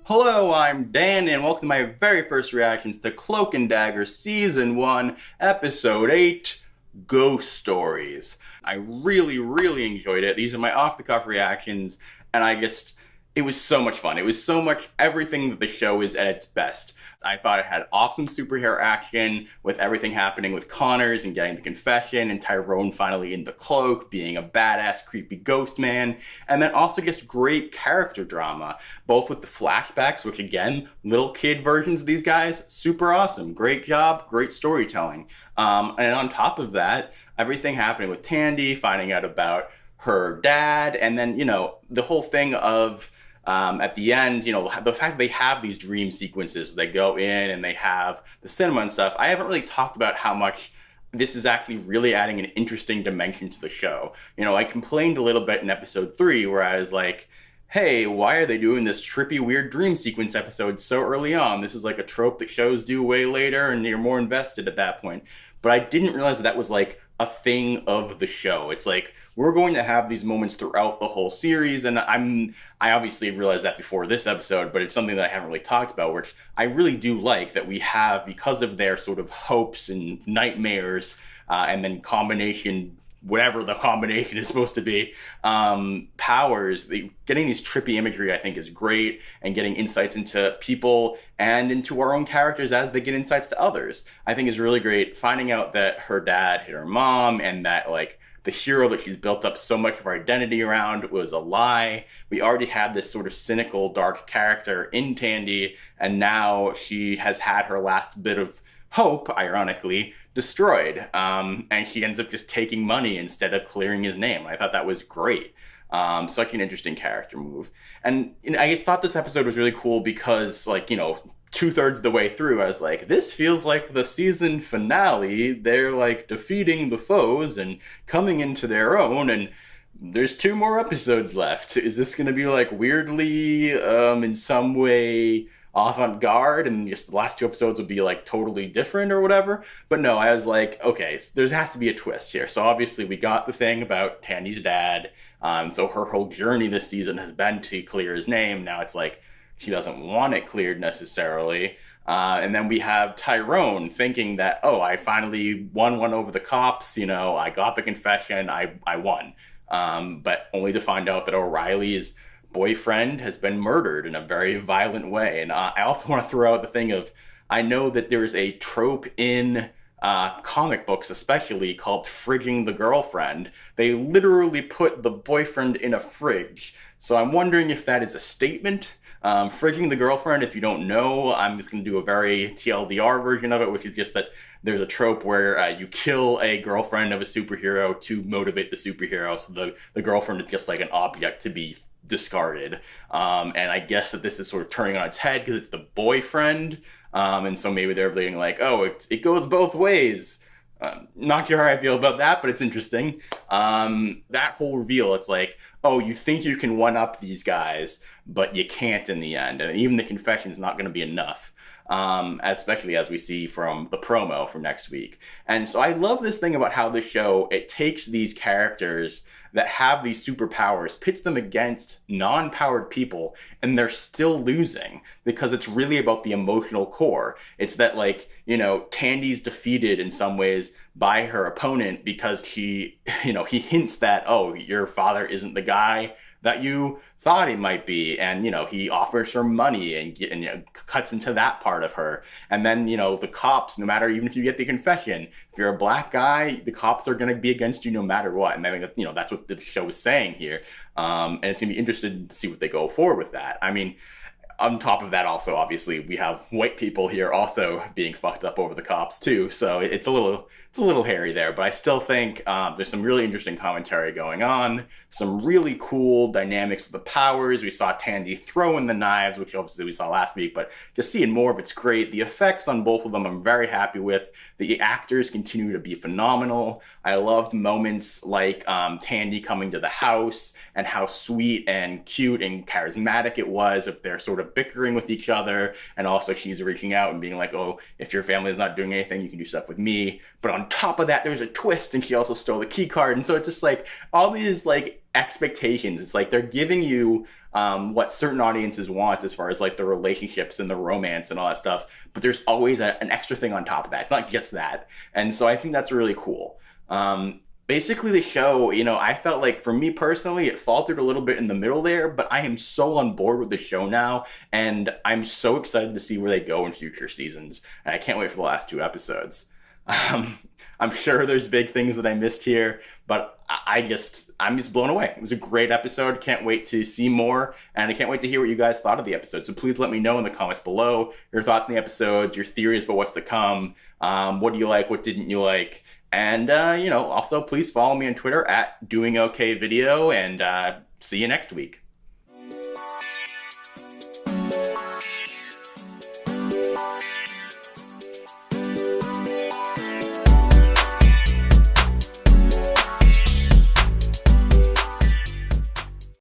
Hello, I'm Dan, and welcome to my very first reactions to Cloak Dagger Season 1, Episode 8, Ghost Stories. I really enjoyed it. These are my off-the-cuff reactions, and it was so much fun. It was so much everything that the show is at its best. I thought it had awesome superhero action with everything happening with Connors and getting the confession and Tyrone finally in the cloak, being a badass, creepy ghost man, and then also just great character drama, both with the flashbacks, which again, little kid versions of these guys, super awesome. Great job, great storytelling. And on top of that, everything happening with Tandy, finding out about her dad, and then, the whole thing of at the end, the fact they have these dream sequences, they go in and they have the cinema and stuff. I haven't really talked about how much this is actually really adding an interesting dimension to the show. I complained a little bit in episode 3 where I was like, hey, why are they doing this trippy, weird dream sequence episode so early on? This is like a trope that shows do way later and you're more invested at that point. But I didn't realize that was like a thing of the show. It's like, we're going to have these moments throughout the whole series, and I obviously realized that before this episode, but it's something that I haven't really talked about, which I really do like that we have because of their sort of hopes and nightmares, and then combination, whatever the combination is supposed to be, powers. Getting these trippy imagery, I think, is great, and getting insights into people and into our own characters as they get insights to others, I think is really great. Finding out that her dad hit her mom and that, like, the hero that she's built up so much of her identity around was a lie. We already had this sort of cynical, dark character in Tandy, and now she has had her last bit of hope, ironically, destroyed. And she ends up just taking money instead of clearing his name. I thought that was great. Such an interesting character move. And I just thought this episode was really cool because, like, 2/3 of the way through, I was like, this feels like the season finale. They're like defeating the foes and coming into their own, and there's 2 more episodes left. Is this going to be like weirdly, in some way, avant-garde, and just the last 2 episodes will be like totally different or whatever? But no, I was like, okay, so there has to be a twist here. So obviously we got the thing about Tandy's dad. So her whole journey this season has been to clear his name. Now it's like, she doesn't want it cleared necessarily. And then we have Tyrone thinking that, oh, I finally won one over the cops. I got the confession. I won. But only to find out that O'Reilly's boyfriend has been murdered in a very violent way. And I also want to throw out the thing of, I know that there's a trope in comic books especially called frigging the girlfriend. They literally put the boyfriend in a fridge. So I'm wondering if that is a statement. Frigging the girlfriend, if you don't know, I'm just going to do a very TLDR version of it, which is just that there's a trope where you kill a girlfriend of a superhero to motivate the superhero, so the girlfriend is just like an object to be discarded. And I guess that this is sort of turning on its head because it's the boyfriend, and so maybe they're being like, oh, it goes both ways. Not sure how I feel about that, but it's interesting. That whole reveal, it's like, oh, you think you can one-up these guys, but you can't in the end. And even the confession is not going to be enough, especially as we see from the promo for next week. And so I love this thing about how the show, it takes these characters that have these superpowers, pits them against non-powered people, and they're still losing because it's really about the emotional core. It's that, like, Tandy's defeated in some ways by her opponent because he hints that, oh, your father isn't the guy that you thought he might be, and he offers her money and cuts into that part of her. And then the cops, no matter, even if you get the confession, if you're a black guy, the cops are going to be against you no matter what. And I think that, that's what the show is saying here, and it's going to be interesting to see what they go forward with that. I mean, on top of that, also, obviously, we have white people here also being fucked up over the cops too. So it's a little hairy there, but I still think there's some really interesting commentary going on. Some really cool dynamics of the powers. We saw Tandy throw in the knives, which obviously we saw last week, but just seeing more of it's great. The effects on both of them I'm very happy with. The actors continue to be phenomenal. I loved moments like Tandy coming to the house and how sweet and cute and charismatic it was if they're sort of bickering with each other, and also she's reaching out and being like, oh, if your family is not doing anything, you can do stuff with me. But on top of that, there's a twist, and she also stole the key card. And so it's just like all these like expectations. It's like they're giving you what certain audiences want as far as like the relationships and the romance and all that stuff, but there's always an extra thing on top of that. It's not just that. And so I think that's really cool. Basically the show, you know, I felt like for me personally, it faltered a little bit in the middle there, but I am so on board with the show now, and I'm so excited to see where they go in future seasons, and I can't wait for the last 2 episodes. I'm sure there's big things that I missed here, but I'm just blown away. It was a great episode. Can't wait to see more, and I can't wait to hear what you guys thought of the episode. So please let me know in the comments below your thoughts on the episode, your theories about what's to come. What do you like? What didn't you like? And, you know, also please follow me on Twitter at DoingOKVideo, and see you next week.